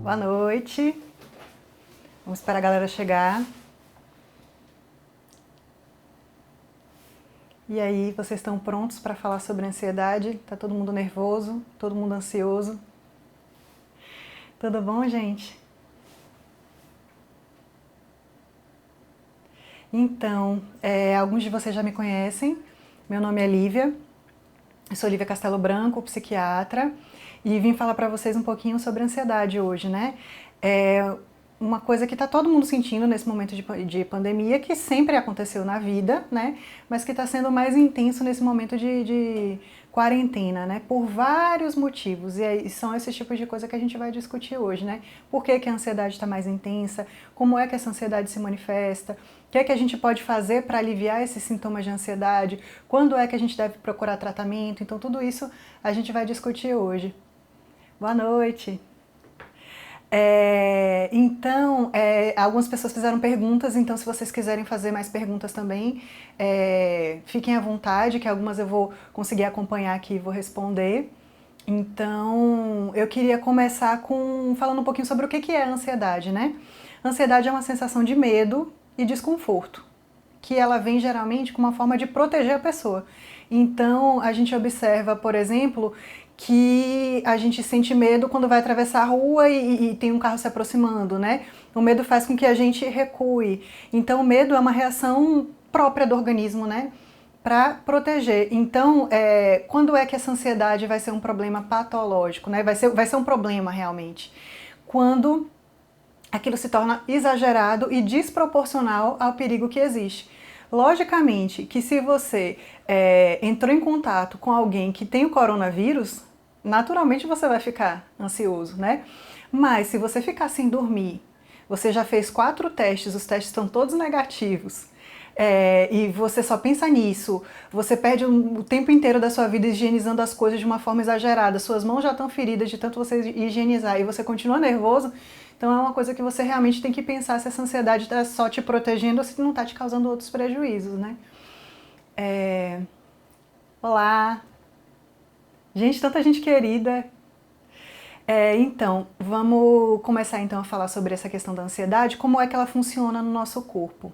Boa noite. Vamos esperar a galera chegar. E aí, vocês estão prontos para falar sobre ansiedade? Tá todo mundo nervoso? Todo mundo ansioso? Tudo bom, gente? Então, alguns de vocês já me conhecem. Meu nome é Lívia. Eu sou Lívia Castelo Branco, psiquiatra, e vim falar para vocês um pouquinho sobre ansiedade hoje, né? É uma coisa que está todo mundo sentindo nesse momento de pandemia, que sempre aconteceu na vida, né? Mas que está sendo mais intenso nesse momento de quarentena, né? Por vários motivos. E são esses tipos de coisa que a gente vai discutir hoje, né? Por que que a ansiedade está mais intensa? Como é que essa ansiedade se manifesta? O que é que a gente pode fazer para aliviar esses sintomas de ansiedade? Quando é que a gente deve procurar tratamento? Então, tudo isso a gente vai discutir hoje. Boa noite! Algumas pessoas fizeram perguntas, então se vocês quiserem fazer mais perguntas também, fiquem à vontade, que algumas eu vou conseguir acompanhar aqui e vou responder. Então, eu queria começar falando um pouquinho sobre o que é a ansiedade, né? Ansiedade é uma sensação de medo e desconforto, que ela vem geralmente com uma forma de proteger a pessoa. Então, a gente observa, por exemplo, que a gente sente medo quando vai atravessar a rua e tem um carro se aproximando, né? O medo faz com que a gente recue. Então, o medo é uma reação própria do organismo, né? Para proteger. Então, quando é que essa ansiedade vai ser um problema patológico, né? Vai ser um problema realmente. Quando aquilo se torna exagerado e desproporcional ao perigo que existe. Logicamente que se você entrou em contato com alguém que tem o coronavírus, naturalmente você vai ficar ansioso, né? Mas se você ficar sem dormir, você já fez 4 testes, os testes estão todos negativos, e você só pensa nisso, você perde o tempo inteiro da sua vida higienizando as coisas de uma forma exagerada, suas mãos já estão feridas de tanto você higienizar e você continua nervoso, então é uma coisa que você realmente tem que pensar se essa ansiedade está só te protegendo ou se não está te causando outros prejuízos, né? Olá! Gente, tanta gente querida! Então, vamos começar então a falar sobre essa questão da ansiedade, como é que ela funciona no nosso corpo.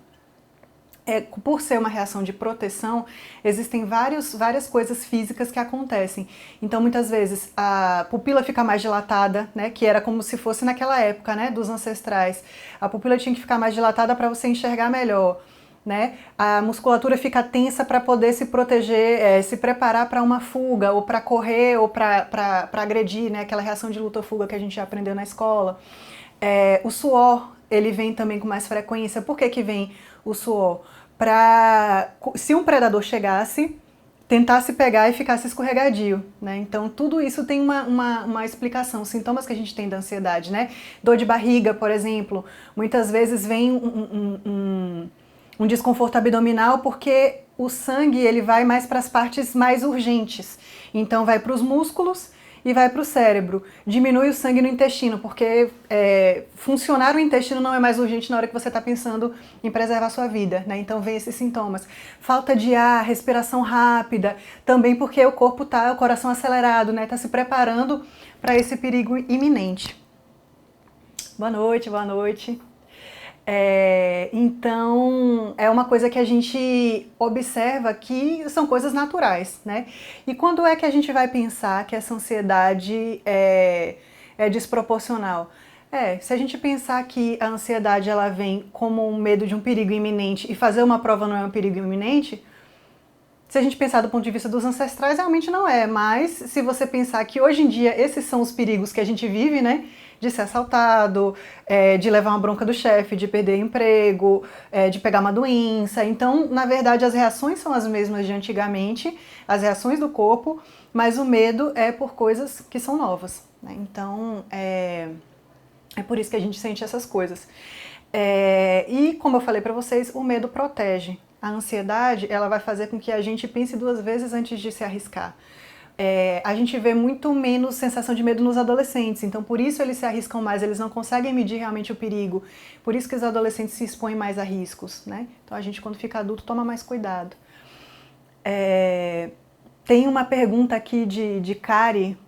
Por ser uma reação de proteção, existem várias coisas físicas que acontecem. Então, muitas vezes, a pupila fica mais dilatada, né, que era como se fosse naquela época, né, dos ancestrais. A pupila tinha que ficar mais dilatada para você enxergar melhor, né? A musculatura fica tensa para poder se proteger, se preparar para uma fuga, ou para correr, ou para agredir, né, aquela reação de luta ou fuga que a gente já aprendeu na escola. O suor, ele vem também com mais frequência. Por que que vem o suor? Se um predador chegasse, tentasse pegar e ficasse escorregadio, né? Então tudo isso tem uma explicação, sintomas que a gente tem da ansiedade, né? Dor de barriga, por exemplo, muitas vezes vem um desconforto abdominal porque o sangue ele vai mais para as partes mais urgentes, então vai para os músculos e vai para o cérebro. Diminui o sangue no intestino, porque funcionar o intestino não é mais urgente na hora que você está pensando em preservar a sua vida, né? Então vem esses sintomas. Falta de ar, respiração rápida, também porque o corpo tá, o coração acelerado, né? Tá se preparando para esse perigo iminente. Boa noite, boa noite. Então, é uma coisa que a gente observa que são coisas naturais, né? E quando é que a gente vai pensar que essa ansiedade é desproporcional? Se a gente pensar que a ansiedade ela vem como um medo de um perigo iminente e fazer uma prova não é um perigo iminente, se a gente pensar do ponto de vista dos ancestrais, realmente não é, mas se você pensar que hoje em dia esses são os perigos que a gente vive, né? De ser assaltado, de levar uma bronca do chefe, de perder emprego, de pegar uma doença. Então, na verdade, as reações são as mesmas de antigamente, as reações do corpo, mas o medo é por coisas que são novas, né? Então, é por isso que a gente sente essas coisas. E como eu falei para vocês, o medo protege. A ansiedade, ela vai fazer com que a gente pense 2 vezes antes de se arriscar. A gente vê muito menos sensação de medo nos adolescentes, então por isso eles se arriscam mais, eles não conseguem medir realmente o perigo, por isso que os adolescentes se expõem mais a riscos, né? Então a gente quando fica adulto toma mais cuidado. Tem uma pergunta aqui de Kari,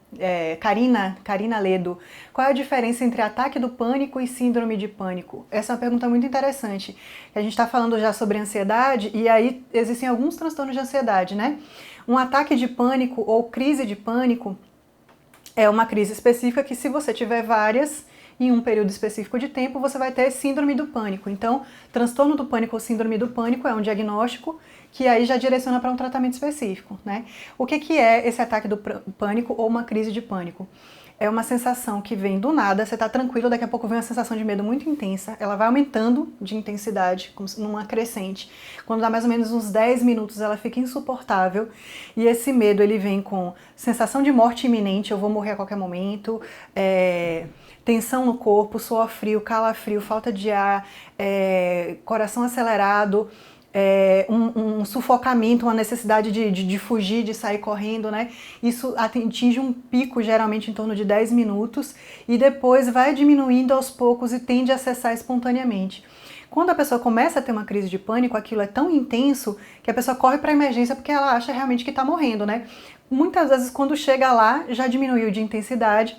Karina Ledo, qual é a diferença entre ataque do pânico e síndrome de pânico? Essa é uma pergunta muito interessante. A gente está falando já sobre ansiedade e aí existem alguns transtornos de ansiedade, né? Um ataque de pânico ou crise de pânico é uma crise específica que, se você tiver várias em um período específico de tempo, você vai ter síndrome do pânico. Então, transtorno do pânico ou síndrome do pânico é um diagnóstico que aí já direciona para um tratamento específico, né? O que é esse ataque do pânico ou uma crise de pânico? É uma sensação que vem do nada, você está tranquilo, daqui a pouco vem uma sensação de medo muito intensa, ela vai aumentando de intensidade, como numa crescente. Quando dá mais ou menos uns 10 minutos, ela fica insuportável, e esse medo ele vem com sensação de morte iminente, eu vou morrer a qualquer momento, tensão no corpo, suor frio, calafrio, falta de ar, coração acelerado, um sufocamento, uma necessidade de fugir, de sair correndo, né? Isso atinge um pico geralmente em torno de 10 minutos e depois vai diminuindo aos poucos e tende a cessar espontaneamente. Quando a pessoa começa a ter uma crise de pânico, aquilo é tão intenso que a pessoa corre para a emergência porque ela acha realmente que está morrendo, né? Muitas vezes quando chega lá já diminuiu de intensidade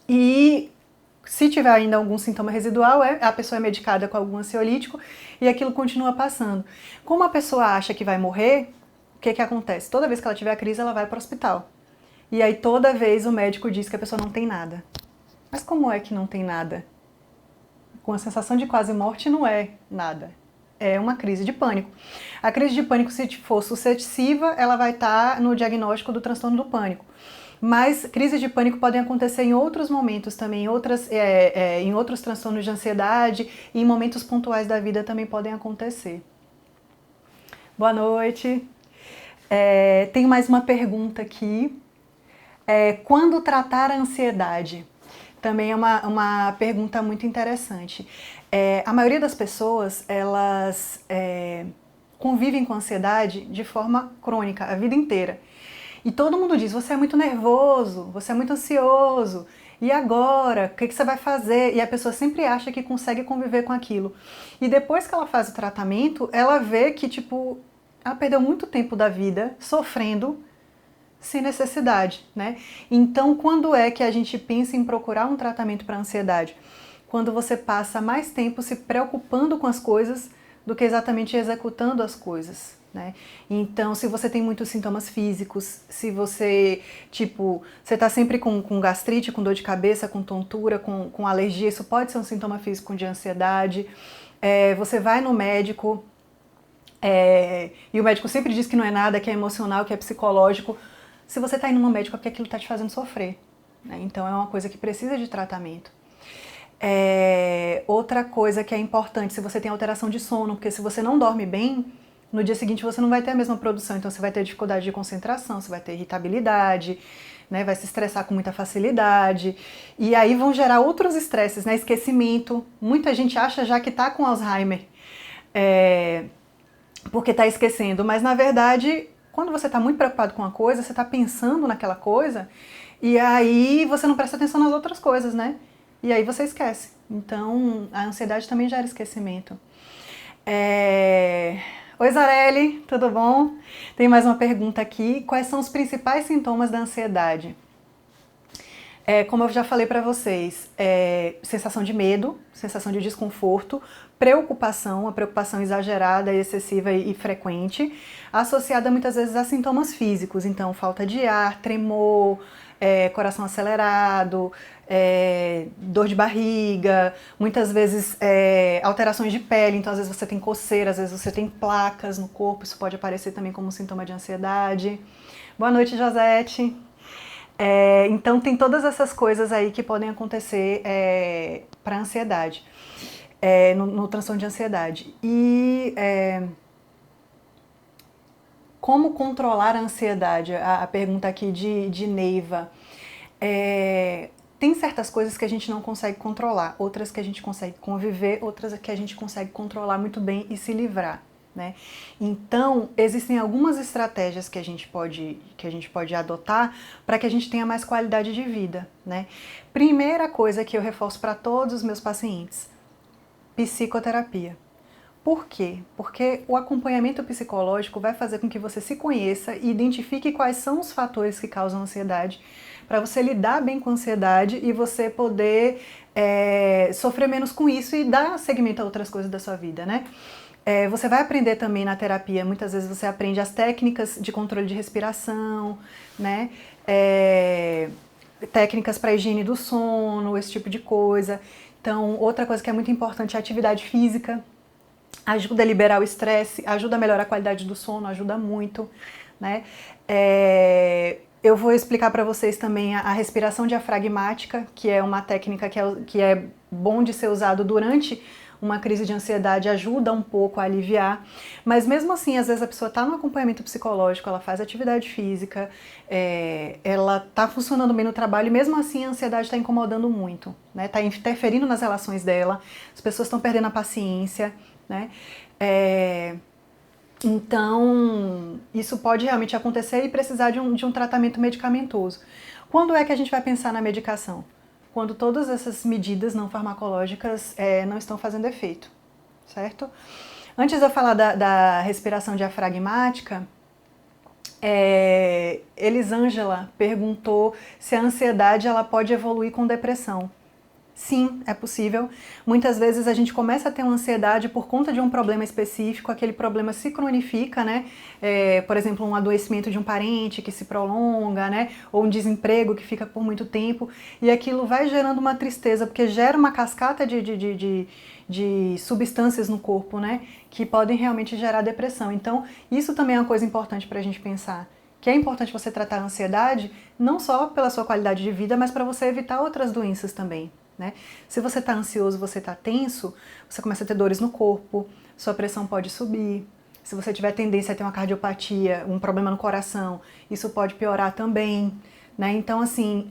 e se tiver ainda algum sintoma residual, a pessoa é medicada com algum ansiolítico e aquilo continua passando. Como a pessoa acha que vai morrer, o que acontece? Toda vez que ela tiver a crise, ela vai para o hospital. E aí toda vez o médico diz que a pessoa não tem nada. Mas como é que não tem nada? Com a sensação de quase morte não é nada. É uma crise de pânico. A crise de pânico, se for sucessiva, ela vai estar no diagnóstico do transtorno do pânico. Mas crises de pânico podem acontecer em outros momentos também, em outros transtornos de ansiedade e em momentos pontuais da vida também podem acontecer. Boa noite. Tenho mais uma pergunta aqui. Quando tratar a ansiedade? Também é uma pergunta muito interessante. A maioria das pessoas, elas convivem com ansiedade de forma crônica, a vida inteira. E todo mundo diz, você é muito nervoso, você é muito ansioso, e agora? O que você vai fazer? E a pessoa sempre acha que consegue conviver com aquilo. E depois que ela faz o tratamento, ela vê que, tipo, ela perdeu muito tempo da vida sofrendo sem necessidade, né? Então, quando é que a gente pensa em procurar um tratamento para ansiedade? Quando você passa mais tempo se preocupando com as coisas do que exatamente executando as coisas, né? Então, se você tem muitos sintomas físicos, se você, você tá sempre com gastrite, com dor de cabeça, com tontura, com alergia, isso pode ser um sintoma físico de ansiedade. Você vai no médico, e o médico sempre diz que não é nada, que é emocional, que é psicológico. Se você tá indo no médico é porque aquilo tá te fazendo sofrer, né? Então, é uma coisa que precisa de tratamento. Outra coisa que é importante, se você tem alteração de sono, porque se você não dorme bem, no dia seguinte você não vai ter a mesma produção, então você vai ter dificuldade de concentração, você vai ter irritabilidade, né, vai se estressar com muita facilidade, e aí vão gerar outros estresses, né, esquecimento. Muita gente acha já que tá com Alzheimer, porque tá esquecendo, mas na verdade, quando você tá muito preocupado com uma coisa, você tá pensando naquela coisa, e aí você não presta atenção nas outras coisas, né? E aí você esquece. Então, a ansiedade também gera esquecimento. Oi, Zarelli, tudo bom? Tem mais uma pergunta aqui. Quais são os principais sintomas da ansiedade? Como eu já falei para vocês, sensação de medo, sensação de desconforto, preocupação, a preocupação exagerada, excessiva e frequente, associada muitas vezes a sintomas físicos, então falta de ar, tremor, coração acelerado, dor de barriga, muitas vezes alterações de pele, então às vezes você tem coceira, às vezes você tem placas no corpo, isso pode aparecer também como sintoma de ansiedade. Boa noite, Josete. Então tem todas essas coisas aí que podem acontecer para ansiedade, no transtorno de ansiedade. E como controlar a ansiedade? A pergunta aqui de Neiva. Tem certas coisas que a gente não consegue controlar, outras que a gente consegue conviver, outras que a gente consegue controlar muito bem e se livrar, né? Então, existem algumas estratégias que a gente pode adotar para que a gente tenha mais qualidade de vida, né? Primeira coisa que eu reforço para todos os meus pacientes: psicoterapia. Por quê? Porque o acompanhamento psicológico vai fazer com que você se conheça e identifique quais são os fatores que causam ansiedade, para você lidar bem com a ansiedade e você poder sofrer menos com isso e dar seguimento a outras coisas da sua vida, né? Você vai aprender também na terapia, muitas vezes você aprende as técnicas de controle de respiração, né? Técnicas para higiene do sono, esse tipo de coisa. Então, outra coisa que é muito importante é a atividade física. Ajuda a liberar o estresse, ajuda a melhorar a qualidade do sono, ajuda muito, né? Eu vou explicar para vocês também a respiração diafragmática, que é uma técnica que é bom de ser usado durante uma crise de ansiedade, ajuda um pouco a aliviar, mas mesmo assim, às vezes a pessoa está no acompanhamento psicológico, ela faz atividade física, ela está funcionando bem no trabalho e mesmo assim a ansiedade está incomodando muito, né? Está interferindo nas relações dela, as pessoas estão perdendo a paciência, né? Então, isso pode realmente acontecer e precisar de um tratamento medicamentoso. Quando é que a gente vai pensar na medicação? Quando todas essas medidas não farmacológicas não estão fazendo efeito, certo? Antes de eu falar da respiração diafragmática, Elisângela perguntou se a ansiedade ela pode evoluir com depressão. Sim, é possível. Muitas vezes a gente começa a ter uma ansiedade por conta de um problema específico, aquele problema se cronifica, né? Por exemplo, um adoecimento de um parente que se prolonga, né? Ou um desemprego que fica por muito tempo, e aquilo vai gerando uma tristeza, porque gera uma cascata de substâncias no corpo, né? Que podem realmente gerar depressão. Então, isso também é uma coisa importante para a gente pensar. Que é importante você tratar a ansiedade, não só pela sua qualidade de vida, mas para você evitar outras doenças também. Né? Se você está ansioso, você está tenso, você começa a ter dores no corpo, sua pressão pode subir. Se você tiver tendência a ter uma cardiopatia, um problema no coração, isso pode piorar também. Né? Então, assim,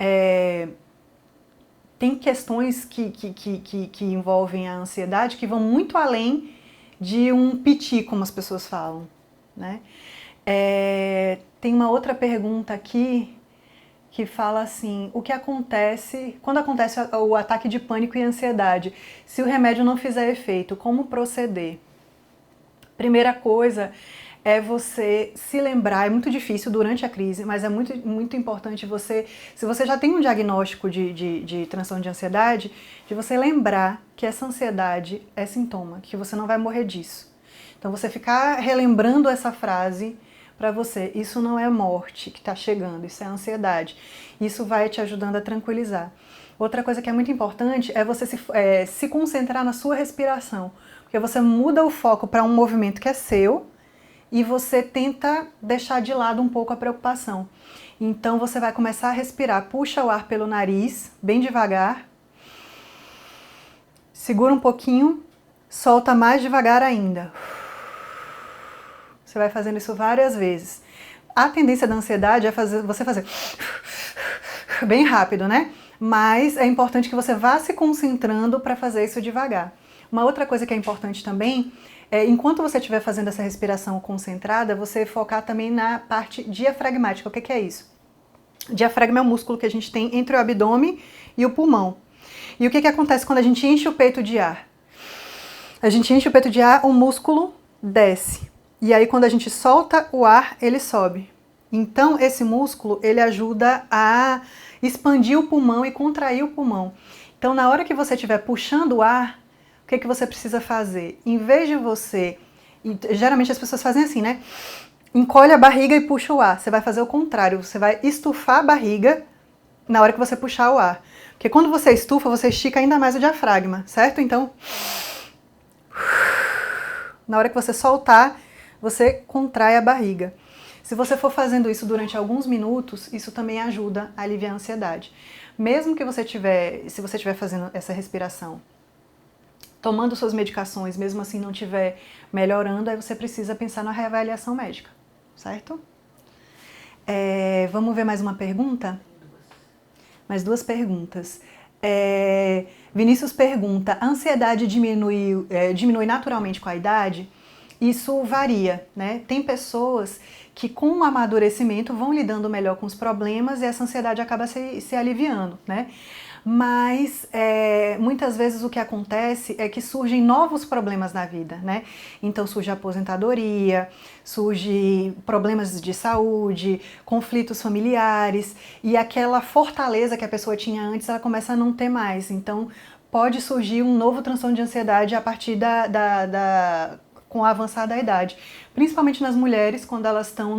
tem questões que envolvem a ansiedade que vão muito além de um piti, como as pessoas falam. Né? Tem uma outra pergunta aqui que fala assim, o que acontece, quando acontece o ataque de pânico e ansiedade, se o remédio não fizer efeito, como proceder? Primeira coisa é você se lembrar, é muito difícil durante a crise, mas é muito importante você, se você já tem um diagnóstico de transtorno de ansiedade, de você lembrar que essa ansiedade é sintoma, que você não vai morrer disso. Então você ficar relembrando essa frase para você, isso não é morte que está chegando, isso é ansiedade. Isso vai te ajudando a tranquilizar. Outra coisa que é muito importante é você se concentrar na sua respiração, porque você muda o foco para um movimento que é seu e você tenta deixar de lado um pouco a preocupação. Então você vai começar a respirar, puxa o ar pelo nariz, bem devagar, segura um pouquinho, solta mais devagar ainda. Você vai fazendo isso várias vezes. A tendência da ansiedade é você fazer bem rápido, né? Mas é importante que você vá se concentrando para fazer isso devagar. Uma outra coisa que é importante também é, enquanto você estiver fazendo essa respiração concentrada, você focar também na parte diafragmática. O que é isso? O diafragma é o músculo que a gente tem entre o abdômen e o pulmão. E o que acontece quando a gente enche o peito de ar? A gente enche o peito de ar, o músculo desce. E aí quando a gente solta o ar, ele sobe. Então esse músculo, ele ajuda a expandir o pulmão e contrair o pulmão. Então na hora que você estiver puxando o ar, o que você precisa fazer? Em vez de você... Geralmente as pessoas fazem assim, né? Encolhe a barriga e puxa o ar. Você vai fazer o contrário. Você vai estufar a barriga na hora que você puxar o ar. Porque quando você estufa, você estica ainda mais o diafragma, certo? Então, na hora que você soltar, você contrai a barriga. Se você for fazendo isso durante alguns minutos, isso também ajuda a aliviar a ansiedade. Mesmo que se você estiver fazendo essa respiração, tomando suas medicações, mesmo assim não estiver melhorando, aí você precisa pensar na reavaliação médica, certo? Vamos ver mais uma pergunta? Mais duas perguntas. Vinícius pergunta, a ansiedade diminui naturalmente com a idade? Isso varia, né? Tem pessoas que com o amadurecimento vão lidando melhor com os problemas e essa ansiedade acaba se aliviando, né? mas muitas vezes o que acontece é que surgem novos problemas na vida, né? Então surge a aposentadoria, surge problemas de saúde, conflitos familiares, e aquela fortaleza que a pessoa tinha antes, ela começa a não ter mais. Então pode surgir um novo transtorno de ansiedade a partir com a avançada da idade, principalmente nas mulheres quando elas estão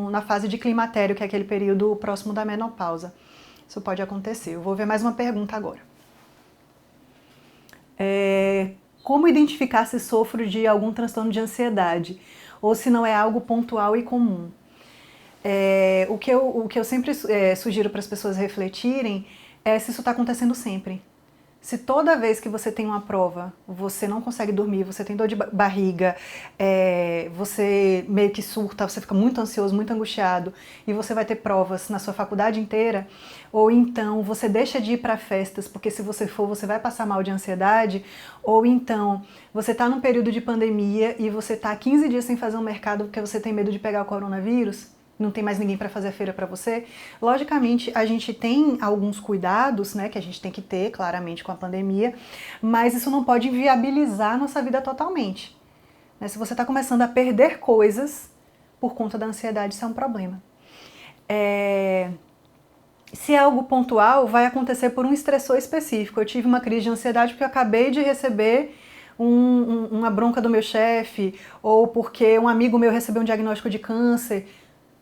na fase de climatério, que é aquele período próximo da menopausa. Isso pode acontecer. Eu vou ver mais uma pergunta agora. Como identificar se sofro de algum transtorno de ansiedade? Ou se não é algo pontual e comum? O que eu sempre sugiro para as pessoas refletirem é se isso está acontecendo sempre. Se toda vez que você tem uma prova, você não consegue dormir, você tem dor de barriga, você meio que surta, você fica muito ansioso, muito angustiado, e você vai ter provas na sua faculdade inteira, ou então você deixa de ir para festas, porque se você for, você vai passar mal de ansiedade, ou então você está num período de pandemia e você está 15 dias sem fazer um mercado porque você tem medo de pegar o coronavírus, não tem mais ninguém para fazer a feira para você. Logicamente, a gente tem alguns cuidados, né, que a gente tem que ter, claramente, com a pandemia, mas isso não pode inviabilizar a nossa vida totalmente. Né? Se você está começando a perder coisas por conta da ansiedade, isso é um problema. Se é algo pontual, vai acontecer por um estressor específico. Eu tive uma crise de ansiedade porque eu acabei de receber uma bronca do meu chefe, ou porque um amigo meu recebeu um diagnóstico de câncer.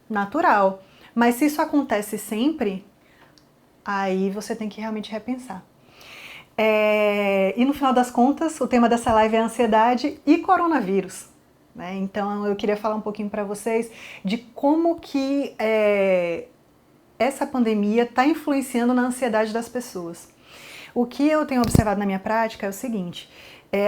Natural. Mas se isso acontece sempre, aí você tem que realmente repensar. E no final das contas, o tema dessa live é ansiedade e coronavírus. Né? Então eu queria falar um pouquinho para vocês de como que essa pandemia está influenciando na ansiedade das pessoas. O que eu tenho observado na minha prática é o seguinte: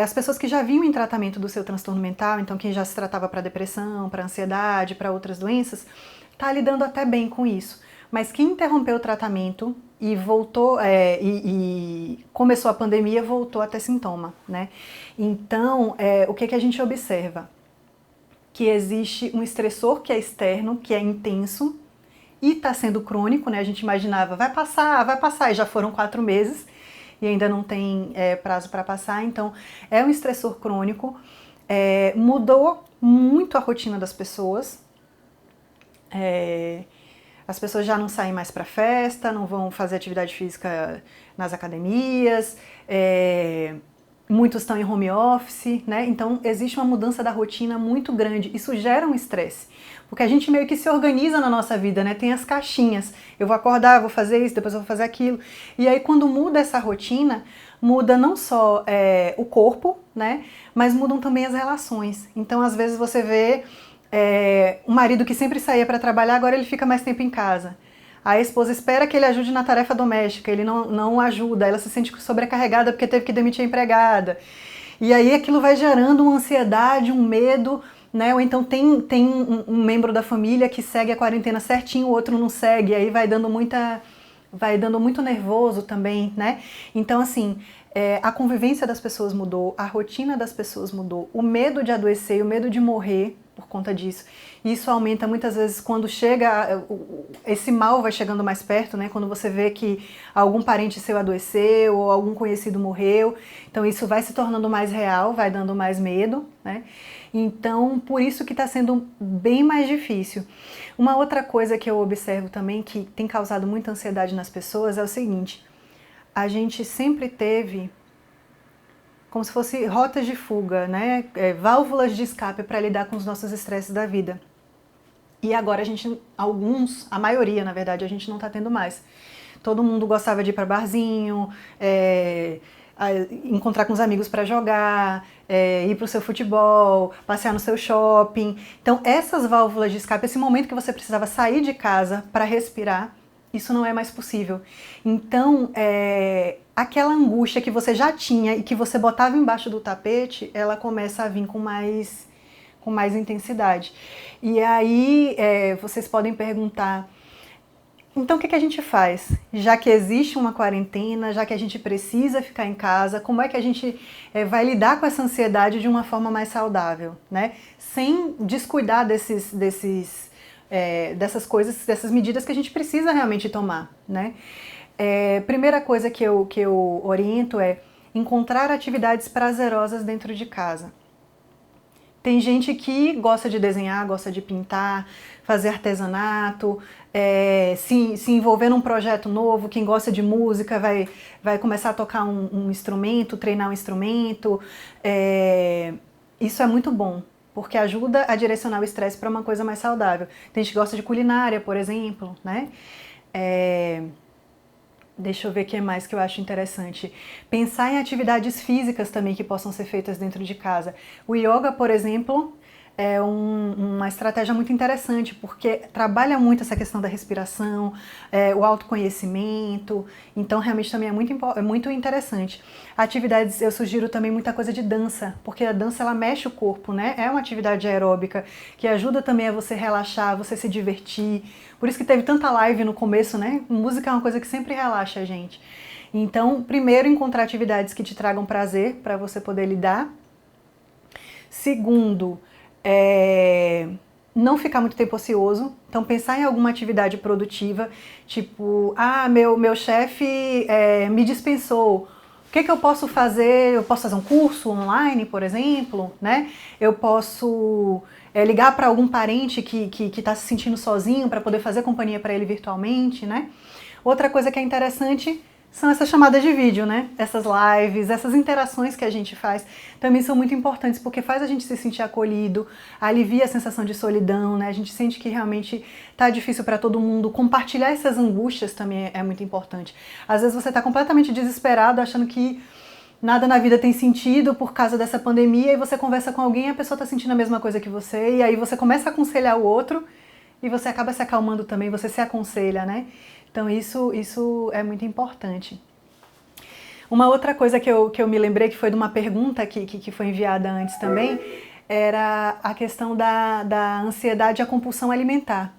as pessoas que já vinham em tratamento do seu transtorno mental, então quem já se tratava para depressão, para ansiedade, para outras doenças, está lidando até bem com isso. Mas quem interrompeu o tratamento e voltou, e começou a pandemia, voltou a ter sintoma, né? Então, o que a gente observa? Que existe um estressor que é externo, que é intenso, e está sendo crônico, né? A gente imaginava, vai passar, e já foram 4 meses, e ainda não tem prazo para passar, então é um estressor crônico, mudou muito a rotina das pessoas, as pessoas já não saem mais para festa, não vão fazer atividade física nas academias, muitos estão em home office, né? Então existe uma mudança da rotina muito grande, isso gera um estresse. Porque a gente meio que se organiza na nossa vida, né? Tem as caixinhas. Eu vou acordar, vou fazer isso, depois eu vou fazer aquilo. E aí quando muda essa rotina, muda não só o corpo, né? Mas mudam também as relações. Então às vezes você vê um marido que sempre saía para trabalhar, agora ele fica mais tempo em casa. A esposa espera que ele ajude na tarefa doméstica, ele não ajuda, ela se sente sobrecarregada porque teve que demitir a empregada. E aí aquilo vai gerando uma ansiedade, um medo, né? Ou então tem um membro da família que segue a quarentena certinho, o outro não segue, aí vai dando muito nervoso também, né? Então assim, a convivência das pessoas mudou, a rotina das pessoas mudou, o medo de adoecer, o medo de morrer por conta disso. Isso aumenta muitas vezes quando chega, esse mal vai chegando mais perto, né? Quando você vê que algum parente seu adoeceu ou algum conhecido morreu, então isso vai se tornando mais real, vai dando mais medo, né? Então, por isso que está sendo bem mais difícil. Uma outra coisa que eu observo também que tem causado muita ansiedade nas pessoas é o seguinte: a gente sempre teve como se fosse rotas de fuga, né? Válvulas de escape para lidar com os nossos estresses da vida. E agora a maioria, na verdade, a gente não está tendo mais. Todo mundo gostava de ir para barzinho, encontrar com os amigos para jogar, ir para o seu futebol, passear no seu shopping. Então, essas válvulas de escape, esse momento que você precisava sair de casa para respirar, isso não é mais possível. Então, aquela angústia que você já tinha e que você botava embaixo do tapete, ela começa a vir com mais intensidade. E aí, vocês podem perguntar, então o que a gente faz? Já que existe uma quarentena, já que a gente precisa ficar em casa, como é que a gente vai lidar com essa ansiedade de uma forma mais saudável, né? Sem descuidar dessas coisas, dessas medidas que a gente precisa realmente tomar, né? Primeira coisa que eu oriento é encontrar atividades prazerosas dentro de casa. Tem gente que gosta de desenhar, gosta de pintar, fazer artesanato, se envolver num projeto novo. Quem gosta de música vai começar a tocar um instrumento, treinar um instrumento. Isso é muito bom, porque ajuda a direcionar o estresse para uma coisa mais saudável. Tem gente que gosta de culinária, por exemplo, né? Deixa eu ver o que mais que eu acho interessante. Pensar em atividades físicas também que possam ser feitas dentro de casa. O yoga, por exemplo, é uma estratégia muito interessante, porque trabalha muito essa questão da respiração, o autoconhecimento, então realmente também é muito interessante. Atividades, eu sugiro também muita coisa de dança, porque a dança ela mexe o corpo, né? É uma atividade aeróbica que ajuda também a você relaxar, você se divertir. Por isso que teve tanta live no começo, né? Música é uma coisa que sempre relaxa a gente. Então, primeiro, encontrar atividades que te tragam prazer para você poder lidar. Segundo, não ficar muito tempo ocioso. Então, pensar em alguma atividade produtiva, tipo, meu chefe me dispensou. O que eu posso fazer? Eu posso fazer um curso online, por exemplo, né? Eu posso ligar para algum parente que está se sentindo sozinho para poder fazer companhia para ele virtualmente, né? Outra coisa que é interessante são essas chamadas de vídeo, né? Essas lives, essas interações que a gente faz também são muito importantes, porque faz a gente se sentir acolhido, alivia a sensação de solidão, né? A gente sente que realmente tá difícil para todo mundo. Compartilhar essas angústias também é muito importante. Às vezes você tá completamente desesperado, achando que nada na vida tem sentido por causa dessa pandemia, e você conversa com alguém e a pessoa tá sentindo a mesma coisa que você, e aí você começa a aconselhar o outro, e você acaba se acalmando também, você se aconselha, né? Então isso é muito importante. Uma outra coisa que eu me lembrei, que foi de uma pergunta que foi enviada antes também, era a questão da ansiedade e a compulsão alimentar.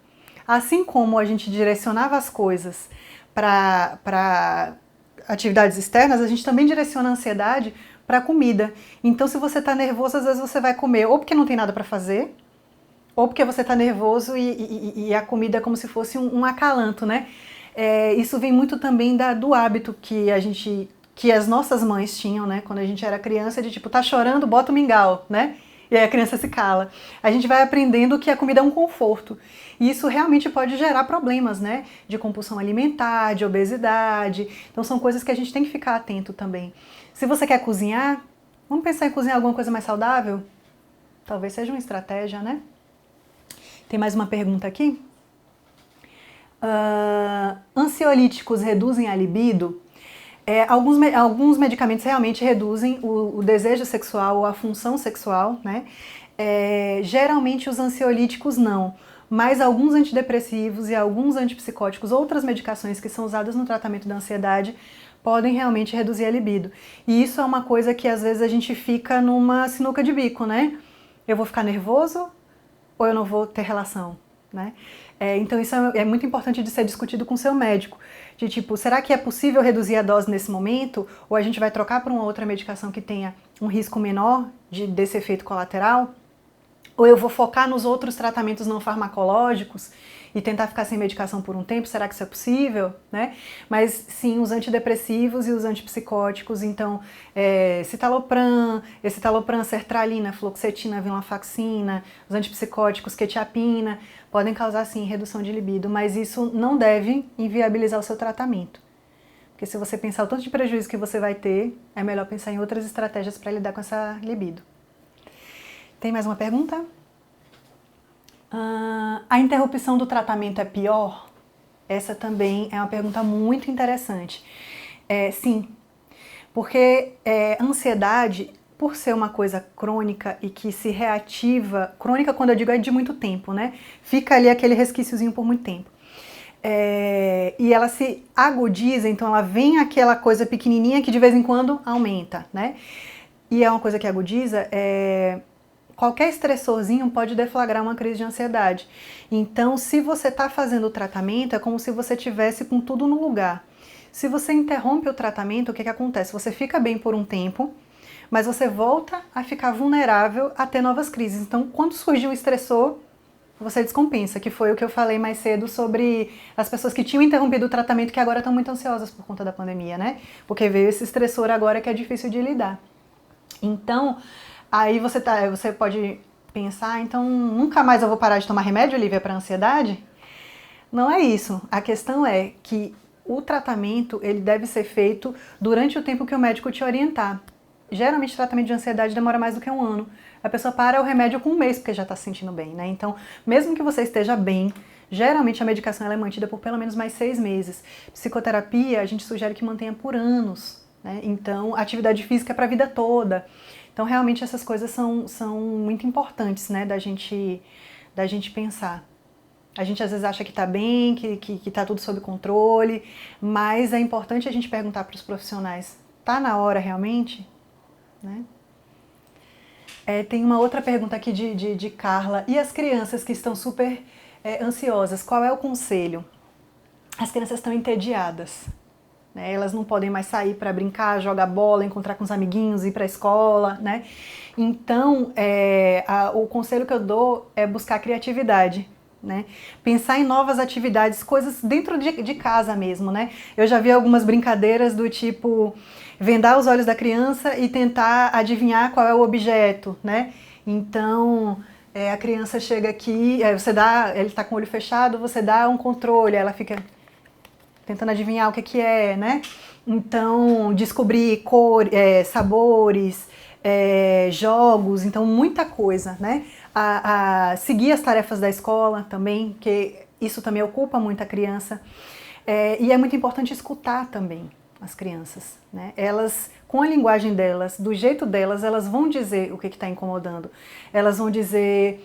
Assim como a gente direcionava as coisas para atividades externas, a gente também direciona a ansiedade para a comida. Então, se você está nervoso, às vezes você vai comer ou porque não tem nada para fazer, ou porque você está nervoso e a comida é como se fosse um acalanto, né? Isso vem muito também do hábito que as nossas mães tinham, né? Quando a gente era criança, de tipo, tá chorando, bota o mingau, né? E aí a criança se cala. A gente vai aprendendo que a comida é um conforto. E isso realmente pode gerar problemas, né? De compulsão alimentar, de obesidade. Então são coisas que a gente tem que ficar atento também. Se você quer cozinhar, vamos pensar em cozinhar alguma coisa mais saudável? Talvez seja uma estratégia, né? Tem mais uma pergunta aqui? Ansiolíticos reduzem a libido? Alguns medicamentos realmente reduzem o desejo sexual ou a função sexual, né? Geralmente os ansiolíticos não, mas alguns antidepressivos e alguns antipsicóticos, outras medicações que são usadas no tratamento da ansiedade, podem realmente reduzir a libido. E isso é uma coisa que às vezes a gente fica numa sinuca de bico, né? Eu vou ficar nervoso ou eu não vou ter relação, né? Então isso é muito importante de ser discutido com o seu médico, de tipo, será que é possível reduzir a dose nesse momento, ou a gente vai trocar para uma outra medicação que tenha um risco menor desse efeito colateral? Ou eu vou focar nos outros tratamentos não farmacológicos e tentar ficar sem medicação por um tempo? Será que isso é possível? Né? Mas sim, os antidepressivos e os antipsicóticos, então citalopram, sertralina, fluoxetina, venlafaxina, os antipsicóticos, quetiapina, podem causar sim redução de libido, mas isso não deve inviabilizar o seu tratamento. Porque se você pensar o tanto de prejuízo que você vai ter, é melhor pensar em outras estratégias para lidar com essa libido. Tem mais uma pergunta? A interrupção do tratamento é pior? Essa também é uma pergunta muito interessante. Sim, porque a ansiedade, por ser uma coisa crônica e que se reativa, crônica quando eu digo é de muito tempo, né? Fica ali aquele resquíciozinho por muito tempo. E ela se agudiza, então ela vem aquela coisa pequenininha que de vez em quando aumenta, né? E é uma coisa que agudiza, qualquer estressorzinho pode deflagrar uma crise de ansiedade. Então, se você está fazendo o tratamento, é como se você tivesse com tudo no lugar. Se você interrompe o tratamento, o que acontece? Você fica bem por um tempo, mas você volta a ficar vulnerável a ter novas crises. Então, quando surgir um estressor, você descompensa, que foi o que eu falei mais cedo sobre as pessoas que tinham interrompido o tratamento que agora estão muito ansiosas por conta da pandemia, né? Porque veio esse estressor agora que é difícil de lidar. Então, aí você pode pensar, então nunca mais eu vou parar de tomar remédio, Olivia, para ansiedade? Não é isso. A questão é que o tratamento ele deve ser feito durante o tempo que o médico te orientar. Geralmente, o tratamento de ansiedade demora mais do que um ano. A pessoa para o remédio com um mês porque já está se sentindo bem, né? Então, mesmo que você esteja bem, geralmente a medicação ela é mantida por pelo menos mais 6 meses. Psicoterapia, a gente sugere que mantenha por anos, né? Então, atividade física é para a vida toda. Então, realmente, essas coisas são muito importantes, né? Da gente pensar. A gente às vezes acha que está bem, que está tudo sob controle, mas é importante a gente perguntar para os profissionais, tá na hora realmente? Né? Tem uma outra pergunta aqui de Carla. E as crianças que estão super ansiosas, qual é o conselho? As crianças estão entediadas. Né? Elas não podem mais sair para brincar, jogar bola, encontrar com os amiguinhos, ir para a escola. Né? Então, o conselho que eu dou é buscar criatividade. Né? Pensar em novas atividades, coisas dentro de casa mesmo, né? Eu já vi algumas brincadeiras do tipo vendar os olhos da criança e tentar adivinhar qual é o objeto, né? Então a criança chega aqui, ele está com o olho fechado, você dá um controle, ela fica tentando adivinhar o que é, né? Então descobrir sabores, jogos, então muita coisa, né? A seguir as tarefas da escola também, que isso também ocupa muito a criança. E é muito importante escutar também as crianças. Né? Elas, com a linguagem delas, do jeito delas, elas vão dizer o que está incomodando. Elas vão dizer...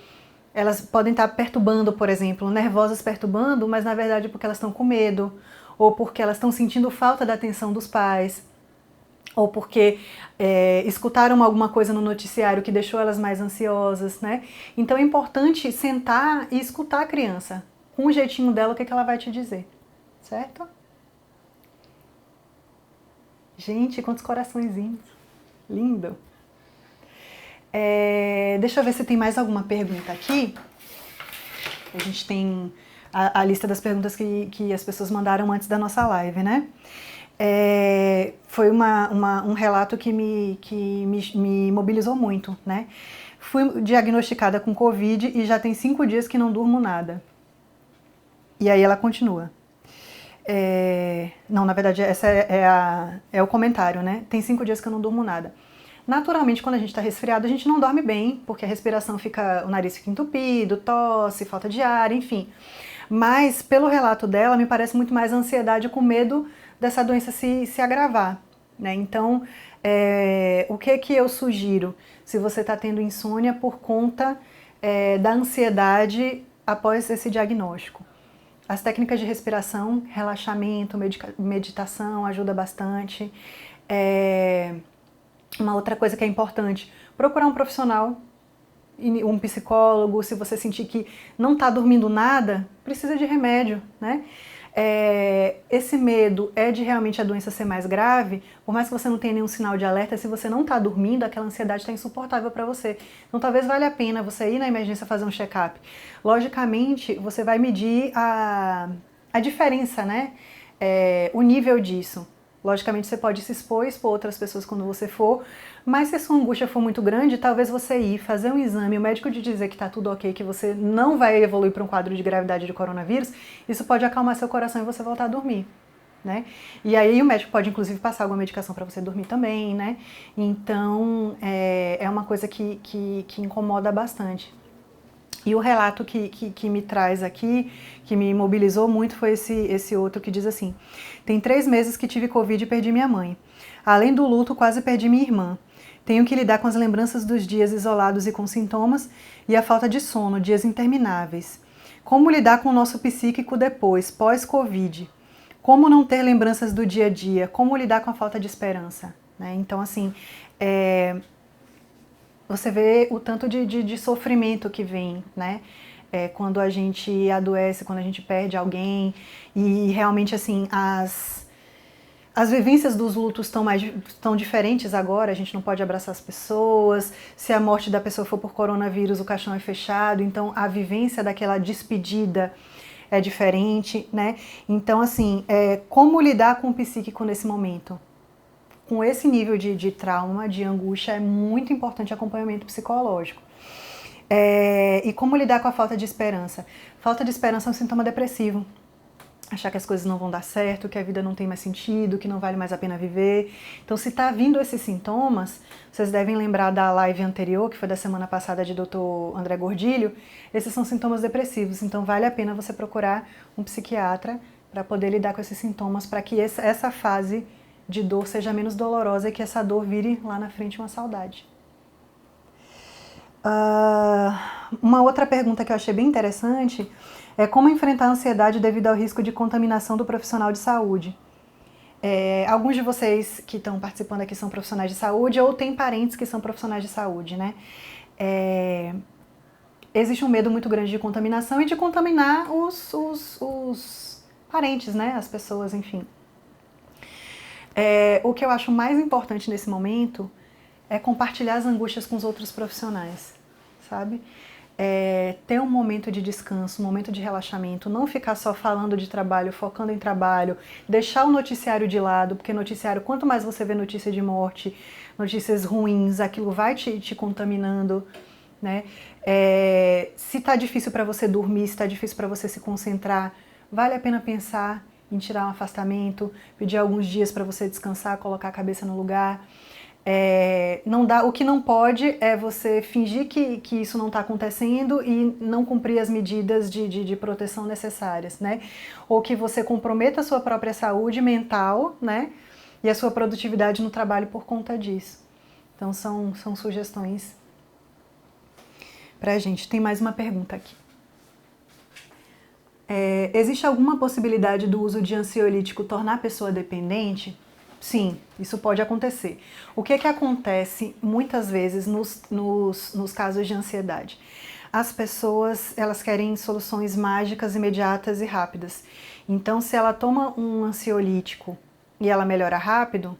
Elas podem estar perturbando, por exemplo, nervosas perturbando, mas na verdade porque elas estão com medo, ou porque elas estão sentindo falta da atenção dos pais, ou porque escutaram alguma coisa no noticiário que deixou elas mais ansiosas, né? Então é importante sentar e escutar a criança, com o jeitinho dela, o que ela vai te dizer, certo? Gente, quantos coraçõezinhos, lindo! Deixa eu ver se tem mais alguma pergunta aqui. A gente tem a lista das perguntas que as pessoas mandaram antes da nossa live, né? Foi um relato que me mobilizou muito, né? Fui diagnosticada com Covid e já tem 5 dias que não durmo nada. E aí ela continua. Não, na verdade, essa é o comentário, né? Tem 5 dias que eu não durmo nada. Naturalmente, quando a gente está resfriado, a gente não dorme bem, porque a respiração o nariz fica entupido, tosse, falta de ar, enfim. Mas, pelo relato dela, me parece muito mais ansiedade com medo dessa doença se agravar. Né? Então, o que eu sugiro? Se você está tendo insônia por conta da ansiedade após esse diagnóstico. As técnicas de respiração, relaxamento, meditação ajuda bastante. Uma outra coisa que é importante, procurar um profissional, um psicólogo, se você sentir que não está dormindo nada, precisa de remédio, né? Esse medo de realmente a doença ser mais grave, por mais que você não tenha nenhum sinal de alerta, se você não está dormindo, aquela ansiedade está insuportável para você. Então talvez valha a pena você ir na emergência fazer um check-up. Logicamente, você vai medir a diferença, né? O nível disso. Logicamente você pode se expor outras pessoas quando você for, mas se a sua angústia for muito grande, talvez você ir fazer um exame, o médico te dizer que está tudo ok, que você não vai evoluir para um quadro de gravidade de coronavírus, isso pode acalmar seu coração e você voltar a dormir. Né? E aí o médico pode inclusive passar alguma medicação para você dormir também, né? Então é uma coisa que incomoda bastante. E o relato que me traz aqui, que me mobilizou muito, foi esse outro que diz assim: tem 3 meses que tive Covid e perdi minha mãe. Além do luto, quase perdi minha irmã. Tenho que lidar com as lembranças dos dias isolados e com sintomas e a falta de sono, dias intermináveis. Como lidar com o nosso psíquico depois, pós-Covid? Como não ter lembranças do dia a dia? Como lidar com a falta de esperança? Né? Então, assim, você vê o tanto de sofrimento que vem, né? Quando a gente adoece, quando a gente perde alguém. E realmente, assim, As vivências dos lutos estão diferentes agora, a gente não pode abraçar as pessoas, se a morte da pessoa for por coronavírus, o caixão é fechado, então a vivência daquela despedida é diferente, né? Então, assim, como lidar com o psíquico nesse momento? Com esse nível de trauma, de angústia, é muito importante acompanhamento psicológico. E como lidar com a falta de esperança? Falta de esperança é um sintoma depressivo. Achar que as coisas não vão dar certo, que a vida não tem mais sentido, que não vale mais a pena viver. Então, se está vindo esses sintomas, vocês devem lembrar da live anterior, que foi da semana passada de Dr. André Gordilho, esses são sintomas depressivos. Então, vale a pena você procurar um psiquiatra para poder lidar com esses sintomas, para que essa fase de dor seja menos dolorosa e que essa dor vire lá na frente uma saudade. Uma outra pergunta que eu achei bem interessante é como enfrentar a ansiedade devido ao risco de contaminação do profissional de saúde. Alguns de vocês que estão participando aqui são profissionais de saúde ou têm parentes que são profissionais de saúde, né? Existe um medo muito grande de contaminação e de contaminar os parentes, né? As pessoas, enfim. O que eu acho mais importante nesse momento é compartilhar as angústias com os outros profissionais, sabe? Ter um momento de descanso, um momento de relaxamento, não ficar só falando de trabalho, focando em trabalho, deixar o noticiário de lado, porque noticiário, quanto mais você vê notícia de morte, notícias ruins, aquilo vai te contaminando, né? Se tá difícil para você dormir, se tá difícil para você se concentrar, vale a pena pensar em tirar um afastamento, pedir alguns dias para você descansar, colocar a cabeça no lugar. O que não pode é você fingir que isso não está acontecendo e não cumprir as medidas de proteção necessárias, né? Ou que você comprometa a sua própria saúde mental, né? E a sua produtividade no trabalho por conta disso. Então são sugestões pra gente. Tem mais uma pergunta aqui. Existe alguma possibilidade do uso de ansiolítico tornar a pessoa dependente? Sim, isso pode acontecer. O que acontece muitas vezes nos casos de ansiedade? As pessoas, elas querem soluções mágicas, imediatas e rápidas. Então, se ela toma um ansiolítico e ela melhora rápido,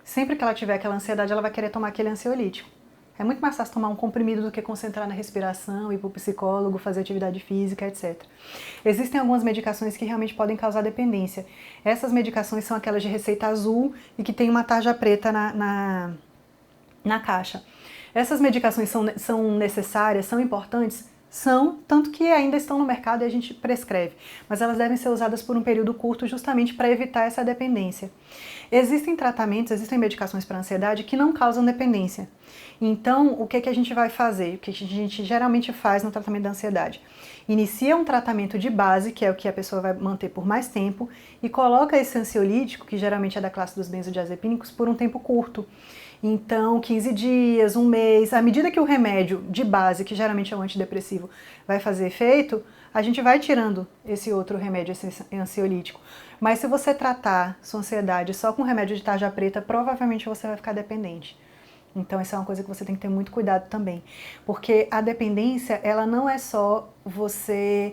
sempre que ela tiver aquela ansiedade, ela vai querer tomar aquele ansiolítico. É muito mais fácil tomar um comprimido do que concentrar na respiração, ir para o psicólogo, fazer atividade física, etc. Existem algumas medicações que realmente podem causar dependência. Essas medicações são aquelas de receita azul e que tem uma tarja preta na caixa. Essas medicações são necessárias, são importantes? São, tanto que ainda estão no mercado e a gente prescreve. Mas elas devem ser usadas por um período curto justamente para evitar essa dependência. Existem tratamentos, existem medicações para ansiedade que não causam dependência. Então, o que a gente vai fazer? O que a gente geralmente faz no tratamento da ansiedade? Inicia um tratamento de base, que é o que a pessoa vai manter por mais tempo, e coloca esse ansiolítico, que geralmente é da classe dos benzodiazepínicos, por um tempo curto. Então, 15 dias, um mês, à medida que o remédio de base, que geralmente é um antidepressivo, vai fazer efeito, a gente vai tirando esse outro remédio, esse ansiolítico. Mas se você tratar sua ansiedade só com remédio de tarja preta, provavelmente você vai ficar dependente. Então, essa é uma coisa que você tem que ter muito cuidado também. Porque a dependência, ela não é só você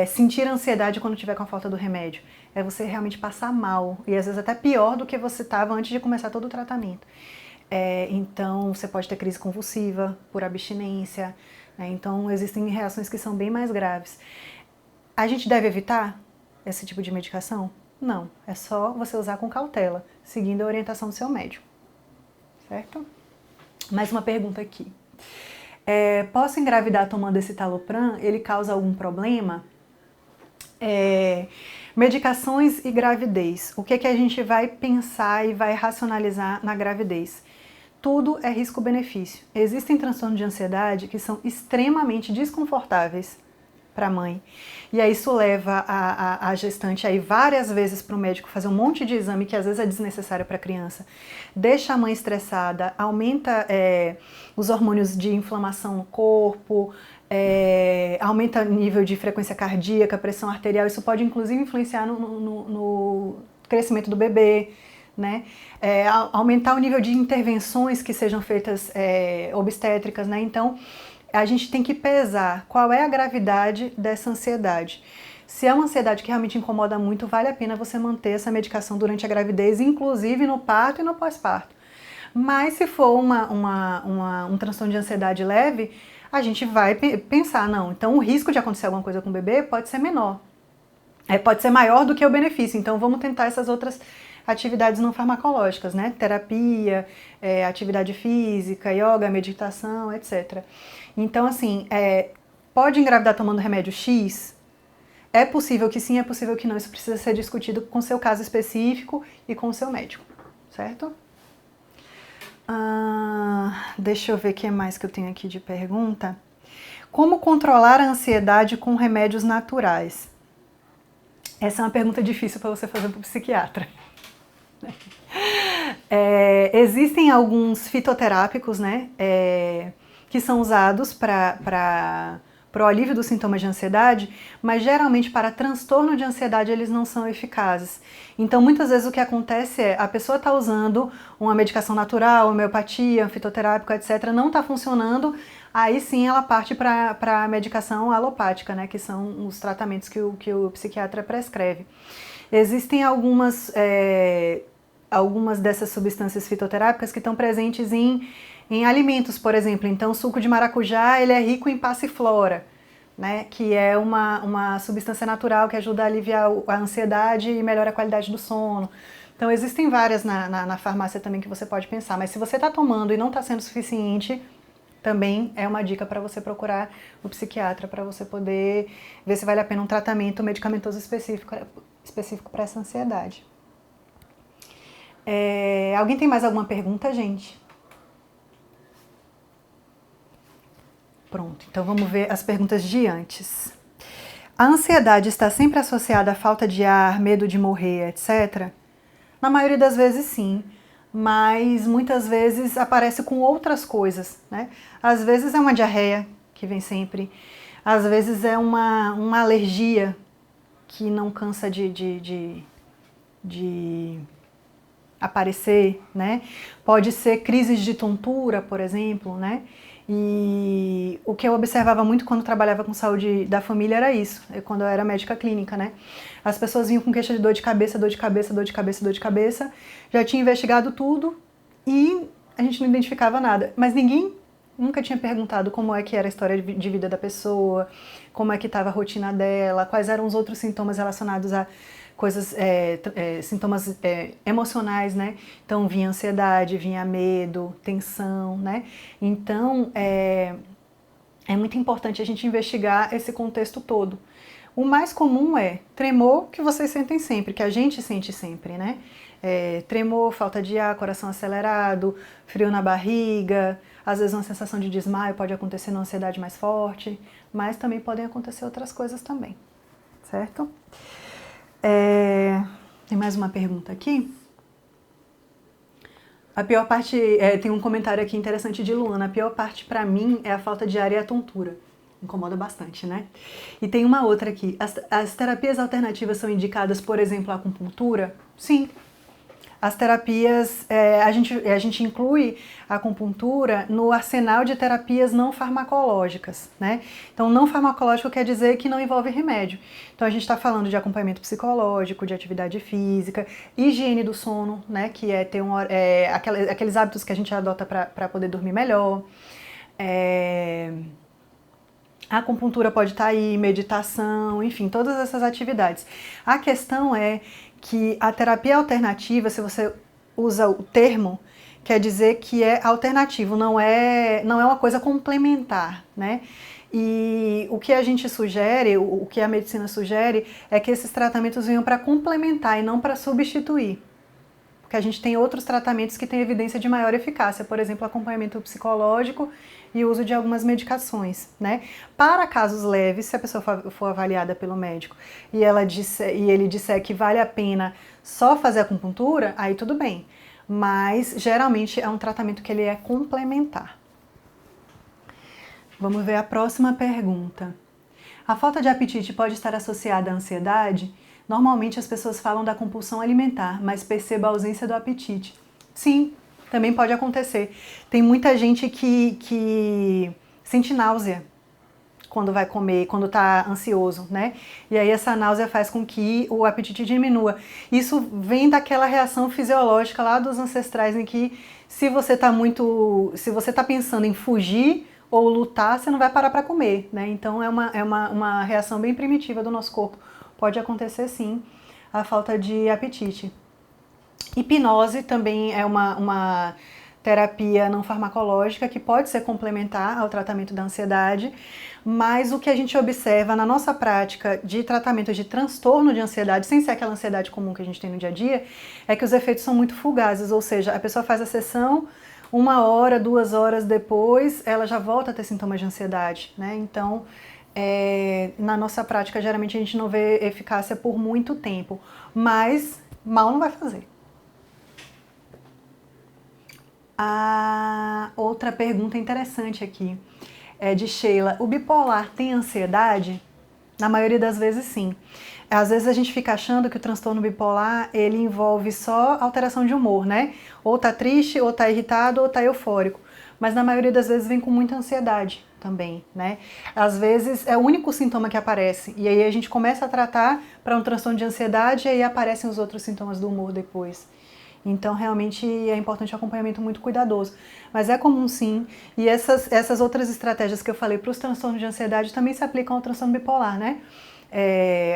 sentir ansiedade quando tiver com a falta do remédio. É você realmente passar mal. E às vezes até pior do que você estava antes de começar todo o tratamento. Então, você pode ter crise convulsiva por abstinência. Então, existem reações que são bem mais graves. A gente deve evitar esse tipo de medicação? Não. É só você usar com cautela, seguindo a orientação do seu médico. Certo? Mais uma pergunta aqui. Posso engravidar tomando esse Citalopram? Ele causa algum problema? Medicações e gravidez. O que a gente vai pensar e vai racionalizar na gravidez? Tudo é risco-benefício. Existem transtornos de ansiedade que são extremamente desconfortáveis para a mãe. E aí isso leva a gestante a ir várias vezes para o médico fazer um monte de exame que às vezes é desnecessário para a criança. Deixa a mãe estressada, aumenta os hormônios de inflamação no corpo, aumenta o nível de frequência cardíaca, pressão arterial. Isso pode inclusive influenciar no crescimento do bebê. Né? Aumentar o nível de intervenções que sejam feitas obstétricas, né? Então, a gente tem que pesar qual é a gravidade dessa ansiedade. Se é uma ansiedade que realmente incomoda muito, vale a pena você manter essa medicação durante a gravidez, inclusive no parto e no pós-parto. Mas se for um transtorno de ansiedade leve, a gente vai pensar, não, então o risco de acontecer alguma coisa com o bebê pode ser menor. Pode ser maior do que o benefício, então vamos tentar essas outras atividades não farmacológicas, né? Terapia, atividade física, yoga, meditação, etc. Então, assim, pode engravidar tomando remédio X? É possível que sim, é possível que não. Isso precisa ser discutido com o seu caso específico e com o seu médico, certo? Deixa eu ver o que mais que eu tenho aqui de pergunta. Como controlar a ansiedade com remédios naturais? Essa é uma pergunta difícil para você fazer para o psiquiatra. Existem alguns fitoterápicos, né, que são usados para o alívio dos sintomas de ansiedade, mas geralmente para transtorno de ansiedade eles não são eficazes. Então muitas vezes o que acontece é a pessoa está usando uma medicação natural, homeopatia, fitoterápico, etc., não está funcionando, aí sim ela parte para a medicação alopática, né, que são os tratamentos que o psiquiatra prescreve. Existem algumas dessas substâncias fitoterápicas que estão presentes em alimentos, por exemplo. Então, o suco de maracujá ele é rico em passiflora, né, que é uma substância natural que ajuda a aliviar a ansiedade e melhora a qualidade do sono. Então, existem várias na farmácia também que você pode pensar, mas se você está tomando e não está sendo suficiente, também é uma dica para você procurar o psiquiatra para você poder ver se vale a pena um tratamento medicamentoso específico para essa ansiedade. Alguém tem mais alguma pergunta, gente? Pronto, então vamos ver as perguntas de antes. A ansiedade está sempre associada à falta de ar, medo de morrer, etc? Na maioria das vezes sim, mas muitas vezes aparece com outras coisas, né? Às vezes é uma diarreia que vem sempre, às vezes é uma alergia que não cansa de aparecer, né? Pode ser crises de tontura, por exemplo, né? E o que eu observava muito quando trabalhava com saúde da família era isso, quando eu era médica clínica, né? As pessoas vinham com queixa de dor de cabeça, dor de cabeça, dor de cabeça, dor de cabeça, já tinha investigado tudo e a gente não identificava nada, mas ninguém nunca tinha perguntado como é que era a história de vida da pessoa, como é que estava a rotina dela, quais eram os outros sintomas relacionados a coisas, sintomas emocionais, né? Então vinha ansiedade, vinha medo, tensão, né? Então é muito importante a gente investigar esse contexto todo. O mais comum é tremor, que vocês sentem sempre, que a gente sente sempre, né? Tremor, falta de ar, coração acelerado, frio na barriga, às vezes uma sensação de desmaio pode acontecer na ansiedade mais forte, mas também podem acontecer outras coisas também, certo? Tem mais uma pergunta aqui? A pior parte, tem um comentário aqui interessante de Luana, a pior parte pra mim é a falta de ar e a tontura. Incomoda bastante, né? E tem uma outra aqui, as terapias alternativas são indicadas, por exemplo, a acupuntura? Sim. As terapias, a gente inclui a acupuntura no arsenal de terapias não farmacológicas, né? Então, não farmacológico quer dizer que não envolve remédio. Então, a gente está falando de acompanhamento psicológico, de atividade física, higiene do sono, né? Que é ter aqueles hábitos que a gente adota para poder dormir melhor. A acupuntura pode estar aí, meditação, enfim, todas essas atividades. A questão é que a terapia alternativa, se você usa o termo, quer dizer que é alternativo, não é uma coisa complementar, né? E o que a gente sugere, o que a medicina sugere, é que esses tratamentos venham para complementar e não para substituir. Porque a gente tem outros tratamentos que têm evidência de maior eficácia, por exemplo, acompanhamento psicológico e o uso de algumas medicações, né? Para casos leves, se a pessoa for avaliada pelo médico e ele disser que vale a pena só fazer acupuntura, aí tudo bem. Mas geralmente é um tratamento que ele é complementar. Vamos ver a próxima pergunta. A falta de apetite pode estar associada à ansiedade? Normalmente as pessoas falam da compulsão alimentar, mas perceba a ausência do apetite. Sim, também pode acontecer. Tem muita gente que sente náusea quando vai comer, quando está ansioso, né? E aí essa náusea faz com que o apetite diminua. Isso vem daquela reação fisiológica lá dos ancestrais em que se você está pensando em fugir ou lutar, você não vai parar para comer, né? Então é uma reação bem primitiva do nosso corpo. Pode acontecer sim a falta de apetite. Hipnose também é uma terapia não farmacológica que pode ser complementar ao tratamento da ansiedade, mas o que a gente observa na nossa prática de tratamento de transtorno de ansiedade, sem ser aquela ansiedade comum que a gente tem no dia a dia, é que os efeitos são muito fugazes, ou seja, a pessoa faz a sessão, 1 hora, 2 horas depois, ela já volta a ter sintomas de ansiedade, né? Então, na nossa prática, geralmente a gente não vê eficácia por muito tempo, mas mal não vai fazer. A outra pergunta interessante aqui é de Sheila. O bipolar tem ansiedade? Na maioria das vezes, sim. Às vezes a gente fica achando que o transtorno bipolar, ele envolve só alteração de humor, né? Ou tá triste, ou tá irritado, ou tá eufórico. Mas na maioria das vezes vem com muita ansiedade também, né? Às vezes é o único sintoma que aparece. E aí a gente começa a tratar para um transtorno de ansiedade e aí aparecem os outros sintomas do humor depois. Então, realmente é importante um acompanhamento muito cuidadoso. Mas é comum sim, e essas outras estratégias que eu falei para os transtornos de ansiedade também se aplicam ao transtorno bipolar, né?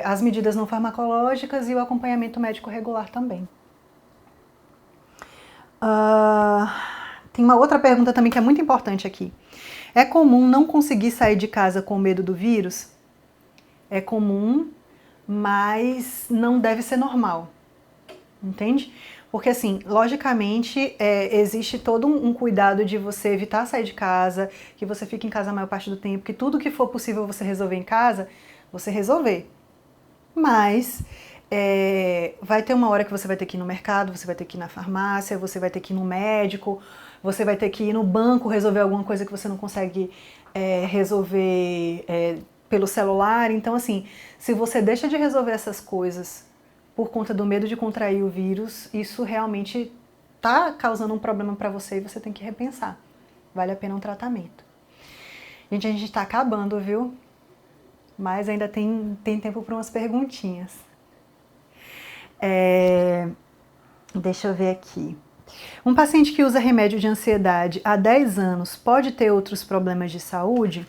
As medidas não farmacológicas e o acompanhamento médico regular também. Tem uma outra pergunta também que é muito importante aqui. É comum não conseguir sair de casa com medo do vírus? É comum, mas não deve ser normal. Entende? Porque assim, logicamente, existe todo um cuidado de você evitar sair de casa, que você fique em casa a maior parte do tempo, que tudo que for possível você resolver em casa, você resolver. Mas vai ter uma hora que você vai ter que ir no mercado, você vai ter que ir na farmácia, você vai ter que ir no médico, você vai ter que ir no banco resolver alguma coisa que você não consegue resolver pelo celular. Então assim, se você deixa de resolver essas coisas por conta do medo de contrair o vírus, isso realmente está causando um problema para você e você tem que repensar. Vale a pena um tratamento. Gente, a gente está acabando, viu? Mas ainda tem tempo para umas perguntinhas. Deixa eu ver aqui. Um paciente que usa remédio de ansiedade há 10 anos pode ter outros problemas de saúde?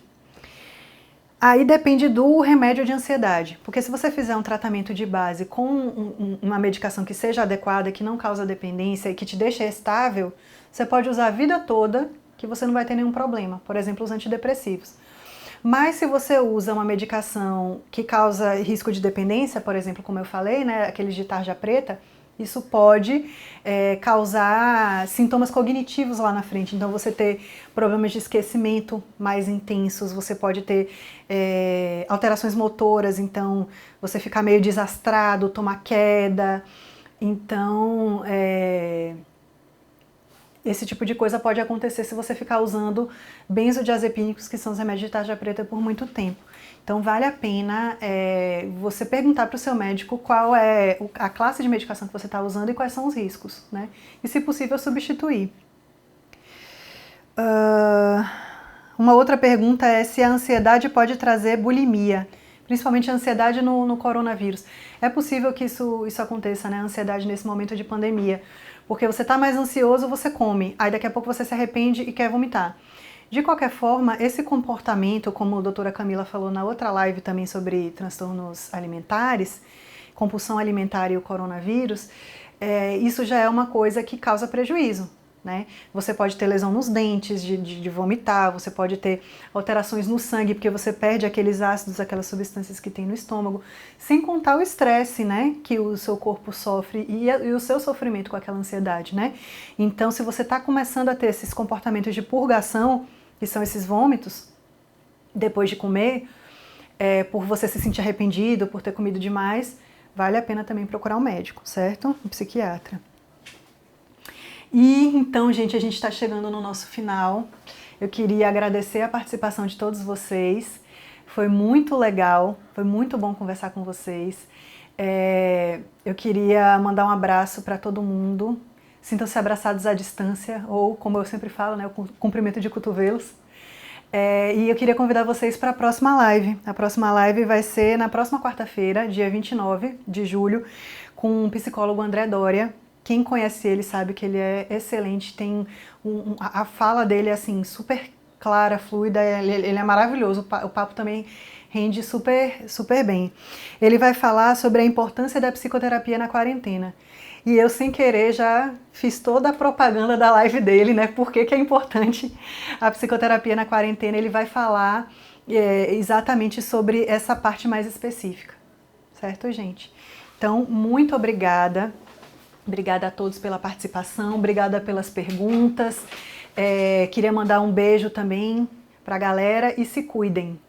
Aí depende do remédio de ansiedade, porque se você fizer um tratamento de base com uma medicação que seja adequada, que não causa dependência e que te deixa estável, você pode usar a vida toda que você não vai ter nenhum problema, por exemplo, os antidepressivos. Mas se você usa uma medicação que causa risco de dependência, por exemplo, como eu falei, né, aqueles de tarja preta, isso pode causar sintomas cognitivos lá na frente. Então você ter problemas de esquecimento mais intensos, você pode ter alterações motoras, então você ficar meio desastrado, tomar queda. Então esse tipo de coisa pode acontecer se você ficar usando benzodiazepínicos, que são os remédios de tarja preta, por muito tempo. Então vale a pena você perguntar para o seu médico qual é a classe de medicação que você está usando e quais são os riscos, né? E se possível substituir. Uma outra pergunta é se a ansiedade pode trazer bulimia, principalmente a ansiedade no coronavírus. É possível que isso aconteça, né? A ansiedade nesse momento de pandemia. Porque você está mais ansioso, você come, aí daqui a pouco você se arrepende e quer vomitar. De qualquer forma, esse comportamento, como a doutora Camila falou na outra live também sobre transtornos alimentares, compulsão alimentar e o coronavírus, isso já é uma coisa que causa prejuízo, né? Você pode ter lesão nos dentes, de vomitar, você pode ter alterações no sangue, porque você perde aqueles ácidos, aquelas substâncias que tem no estômago, sem contar o estresse, né, que o seu corpo sofre e o seu sofrimento com aquela ansiedade, né? Então, se você está começando a ter esses comportamentos de purgação, que são esses vômitos, depois de comer, por você se sentir arrependido, por ter comido demais, vale a pena também procurar um médico, certo? Um psiquiatra. E então, gente, a gente está chegando no nosso final. Eu queria agradecer a participação de todos vocês. Foi muito legal, foi muito bom conversar com vocês. Eu queria mandar um abraço para todo mundo. Sintam-se abraçados à distância, ou como eu sempre falo, né, o cumprimento de cotovelos. E eu queria convidar vocês para a próxima live. A próxima live vai ser na próxima quarta-feira, dia 29 de julho, com o psicólogo André Doria. Quem conhece ele sabe que ele é excelente, tem a fala dele é assim, super clara, fluida, ele é maravilhoso, o papo também rende super bem. Ele vai falar sobre a importância da psicoterapia na quarentena. E eu, sem querer, já fiz toda a propaganda da live dele, né? Por que é importante a psicoterapia na quarentena. Ele vai falar exatamente sobre essa parte mais específica. Certo, gente? Então, muito obrigada. Obrigada a todos pela participação, obrigada pelas perguntas. Queria mandar um beijo também para a galera e se cuidem.